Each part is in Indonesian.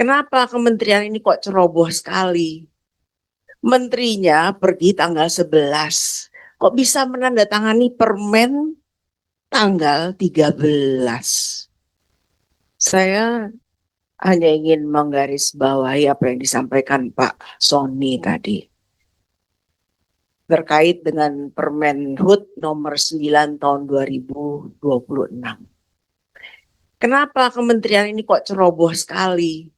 Kenapa kementerian ini kok ceroboh sekali? Menterinya pergi tanggal 11. Kok bisa menandatangani permen tanggal 13? Saya hanya ingin menggarisbawahi apa yang disampaikan Pak Sony tadi terkait dengan Permen HUT nomor 9 tahun 2026. Kenapa kementerian ini kok ceroboh sekali?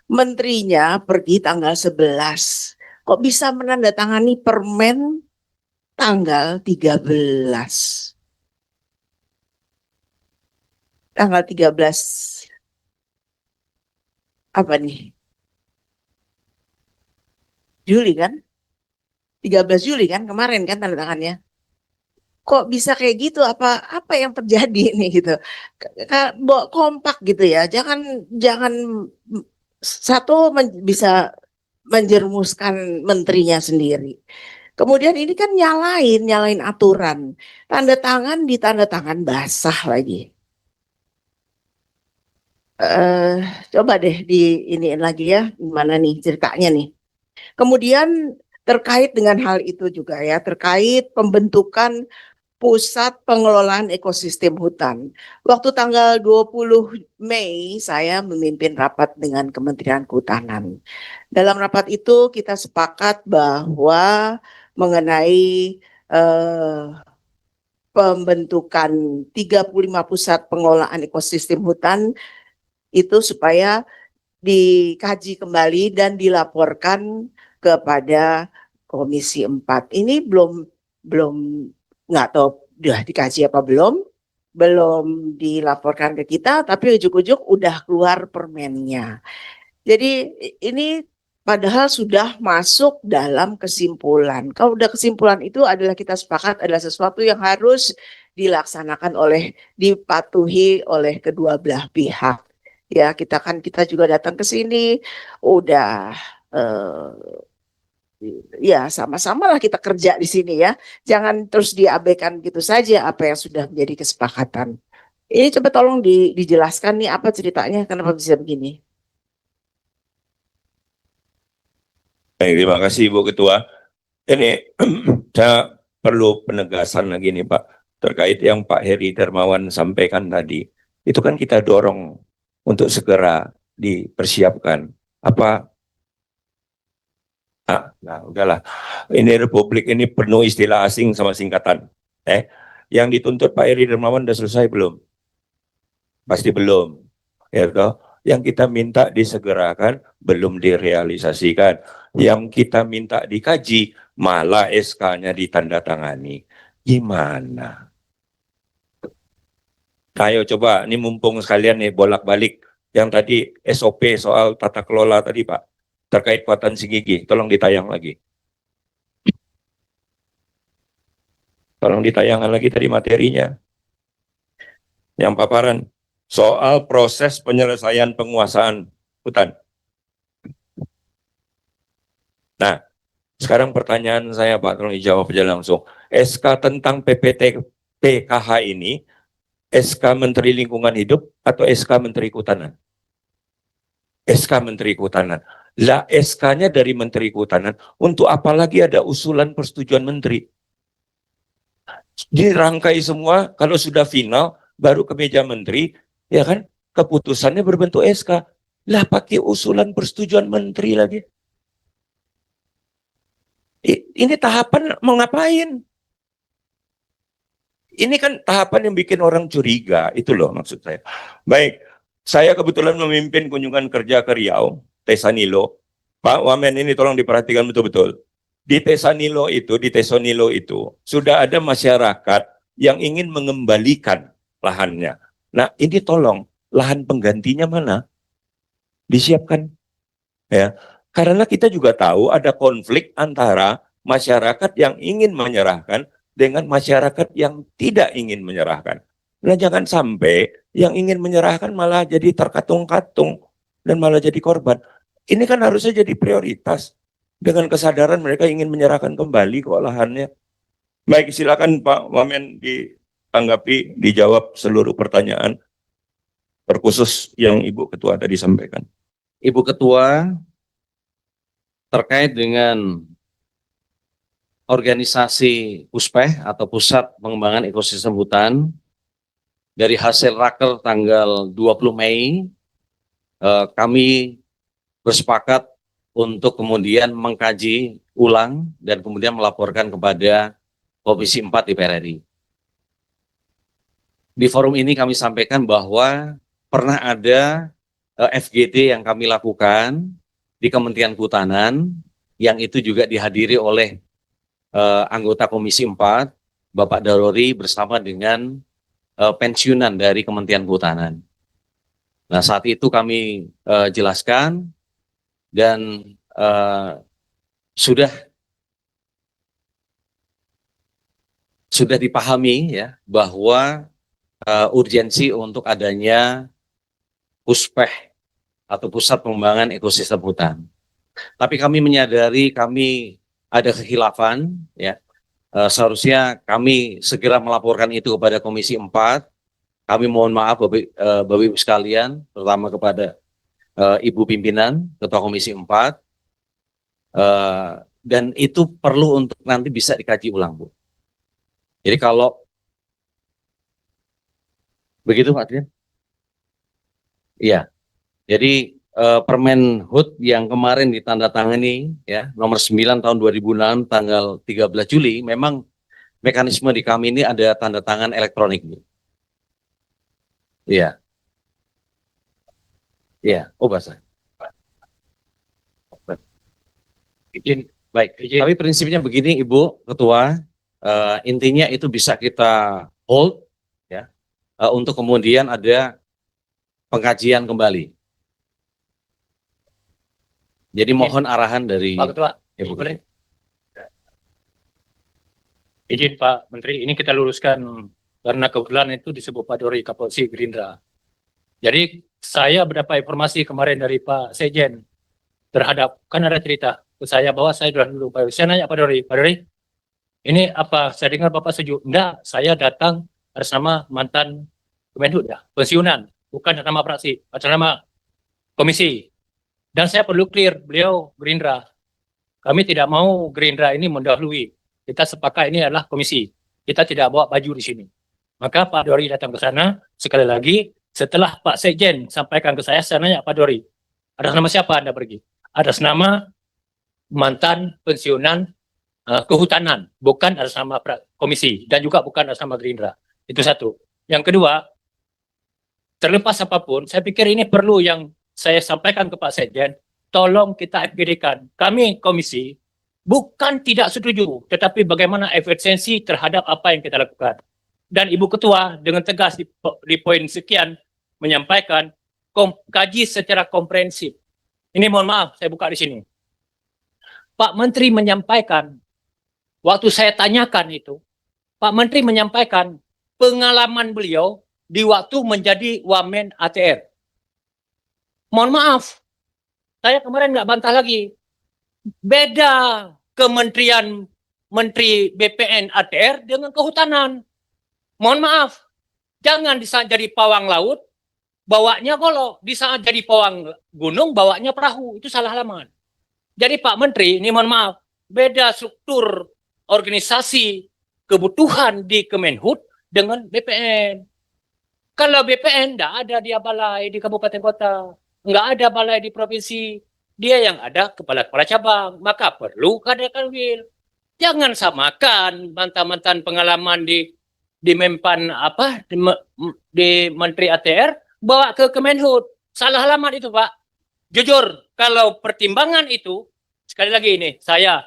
Menterinya pergi tanggal 11. Kok bisa menandatangani permen tanggal 13? Tanggal 13 apa nih? Juli kan? 13 Juli kan kemarin kan tanda tangannya. Kok bisa kayak gitu? Apa yang terjadi nih gitu? Kompak gitu ya. Jangan satu bisa menjerumuskan menterinya sendiri. Kemudian ini kan nyalain aturan. Tanda tangan di tanda tangan basah lagi. Coba deh iniin lagi ya, gimana nih ceritanya nih. Kemudian terkait dengan hal itu juga ya, terkait pembentukan Pusat Pengelolaan Ekosistem Hutan. Waktu tanggal 20 Mei saya memimpin rapat dengan Kementerian Kehutanan. Dalam rapat itu kita sepakat bahwa mengenai pembentukan 35 pusat pengelolaan ekosistem hutan itu supaya dikaji kembali dan dilaporkan kepada Komisi 4. Ini belum nggak tahu udah dikaji apa belum dilaporkan ke kita, tapi ujuk-ujuk udah keluar permennya. Jadi ini padahal sudah masuk dalam kesimpulan. Kalau udah kesimpulan itu adalah kita sepakat adalah sesuatu yang harus dilaksanakan dipatuhi oleh kedua belah pihak. Ya, kita juga datang ke sini udah ya sama-sama lah kita kerja di sini ya. Jangan terus diabaikan gitu saja apa yang sudah menjadi kesepakatan. Ini coba tolong dijelaskan nih apa ceritanya kenapa bisa begini. Baik, terima kasih Ibu Ketua. Ini saya perlu penegasan lagi nih Pak, terkait yang Pak Heri Darmawan sampaikan tadi. Itu kan kita dorong untuk segera dipersiapkan. Nah udahlah. Ini Republik ini penuh istilah asing sama singkatan. Yang dituntut Pak Heri Darmawan sudah selesai belum? Pasti belum. Ya toh? Yang kita minta disegerakan belum direalisasikan. Yang kita minta dikaji malah SK-nya ditandatangani. Gimana? Ayo coba, ini mumpung sekalian nih bolak-balik. Yang tadi SOP soal tata kelola tadi Pak, terkait potensi gigi, tolong ditayang lagi. Tolong ditayangkan lagi tadi materinya. Yang paparan soal proses penyelesaian penguasaan hutan. Nah, sekarang pertanyaan saya Pak, tolong dijawab aja langsung. SK tentang PPT PKH ini, SK Menteri Lingkungan Hidup atau SK Menteri Kehutanan? SK Menteri Kehutanan. Lah SK-nya dari Menteri Kehutanan, untuk apa lagi ada usulan persetujuan Menteri? Dirangkai semua, kalau sudah final, baru ke meja Menteri, ya kan? Keputusannya berbentuk SK. Lah pakai usulan persetujuan Menteri lagi. Ini tahapan mau ngapain? Ini kan tahapan yang bikin orang curiga, itu loh maksud saya. Baik, saya kebetulan memimpin kunjungan kerja ke Riau, Tesanilo. Pak Wamen ini tolong diperhatikan betul-betul. Di Tesanilo itu, di Tesonilo itu, sudah ada masyarakat yang ingin mengembalikan lahannya. Nah ini tolong, lahan penggantinya mana? Disiapkan. Ya, karena kita juga tahu ada konflik antara masyarakat yang ingin menyerahkan dengan masyarakat yang tidak ingin menyerahkan. Nah, jangan sampai yang ingin menyerahkan malah jadi terkatung-katung dan malah jadi korban. Ini kan harusnya jadi prioritas dengan kesadaran mereka ingin menyerahkan kembali kok lahannya. Baik, silakan Pak Wamen ditanggapi, dijawab seluruh pertanyaan terkhusus yang Ibu Ketua tadi sampaikan. Ibu Ketua, terkait dengan organisasi PUSPEH atau Pusat Pengembangan Ekosistem Hutan, dari hasil raker tanggal 20 Mei, kami bersepakat untuk kemudian mengkaji ulang dan kemudian melaporkan kepada Komisi 4 DPR RI. Di forum ini kami sampaikan bahwa pernah ada FGD yang kami lakukan di Kementerian Kehutanan, yang itu juga dihadiri oleh anggota Komisi 4, Bapak Darori bersama dengan pensiunan dari Kementerian Kehutanan. Nah, saat itu kami jelaskan dan sudah dipahami ya bahwa urgensi untuk adanya PUSPEH atau Pusat Pengembangan Ekosistem Hutan. Tapi kami menyadari kami ada kekhilafan ya. Seharusnya kami segera melaporkan itu kepada Komisi 4. Kami mohon maaf Bapak Ibu sekalian, terutama kepada Ibu Pimpinan, Ketua Komisi 4. Dan itu perlu untuk nanti bisa dikaji ulang, Bu. Jadi kalau begitu Pak Adrian? Iya. Jadi Permen HUT yang kemarin ditandatangani ya nomor 9 tahun 2006 tanggal 13 Juli memang mekanisme di kami ini ada tanda tangan elektronik. Iya. Iya, oh bahasa. Izin, baik. Izin. Tapi prinsipnya begini Ibu Ketua, intinya itu bisa kita hold ya untuk kemudian ada pengkajian kembali. Jadi mohon arahan dari Pak Ketua, Ibu. Izin Pak Menteri, ini kita luruskan karena kebetulan itu disebut Pak Dori Kapolsi Gerindra. Jadi saya mendapat informasi kemarin dari Pak Sekjen terhadap, kan ada cerita ke saya bahwa saya sudah dulu, saya nanya Pak Dori, ini apa, saya dengar Bapak setuju? Enggak, saya datang atas nama mantan Kemenhub ya, pensiunan, bukan atas nama fraksi, atas nama komisi. Dan saya perlu clear, beliau Gerindra. Kami tidak mau Gerindra ini mendahului. Kita sepakat ini adalah komisi. Kita tidak bawa baju di sini. Maka Pak Dori datang ke sana. Sekali lagi, setelah Pak Sekjen sampaikan ke saya nanya Pak Dori, atas nama siapa Anda pergi? Atas nama mantan pensiunan kehutanan, bukan atas nama komisi. Dan juga bukan atas nama Gerindra. Itu satu. Yang kedua, terlepas apapun, saya pikir ini perlu yang saya sampaikan ke Pak Sekjen, tolong kita FGD-kan. Kami komisi bukan tidak setuju, tetapi bagaimana efisiensi terhadap apa yang kita lakukan. Dan Ibu Ketua dengan tegas di poin sekian menyampaikan kaji secara komprehensif. Ini mohon maaf, saya buka di sini. Pak Menteri menyampaikan, waktu saya tanyakan itu, Pak Menteri menyampaikan pengalaman beliau di waktu menjadi Wamen ATR. Mohon maaf, saya kemarin nggak bantah lagi. Beda kementerian Menteri BPN ATR dengan kehutanan. Mohon maaf, jangan di saat jadi pawang laut, bawanya golok. Di saat jadi pawang gunung, bawanya perahu. Itu salah halaman. Jadi Pak Menteri, ini mohon maaf, beda struktur organisasi kebutuhan di Kemenhub dengan BPN. Kalau BPN nggak ada dia balai di kabupaten kota. Nggak ada balai di provinsi, dia yang ada kepala-kepala cabang, maka perlu kader kanwil. Jangan samakan mantan-mantan pengalaman di Mempan apa di Menteri ATR bawa ke Kemenhub. Salah alamat itu Pak. Jujur, kalau pertimbangan itu sekali lagi ini saya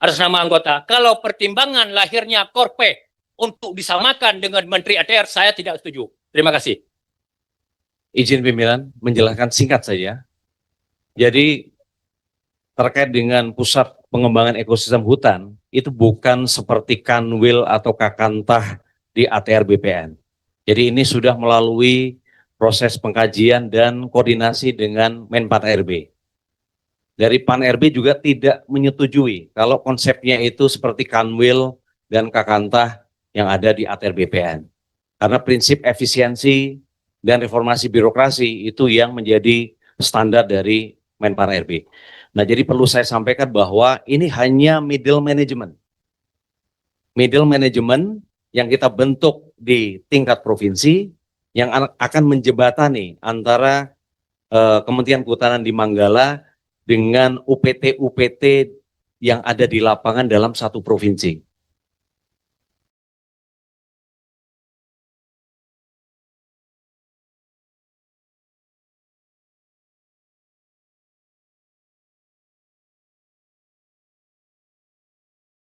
atas nama anggota, kalau pertimbangan lahirnya Korpe untuk disamakan dengan Menteri ATR, saya tidak setuju. Terima kasih. Izin pimpinan menjelaskan singkat saja. Jadi terkait dengan Pusat Pengembangan Ekosistem Hutan itu bukan seperti Kanwil atau Kakantah di ATR BPN. Jadi ini sudah melalui proses pengkajian dan koordinasi dengan Menpan RB. Dari Pan RB juga tidak menyetujui kalau konsepnya itu seperti Kanwil dan Kakantah yang ada di ATR BPN. Karena prinsip efisiensi dan reformasi birokrasi itu yang menjadi standar dari Menpar RB. Nah, jadi perlu saya sampaikan bahwa ini hanya middle management. Middle management yang kita bentuk di tingkat provinsi yang akan menjembatani antara Kementerian Kehutanan di Manggala dengan UPT-UPT yang ada di lapangan dalam satu provinsi.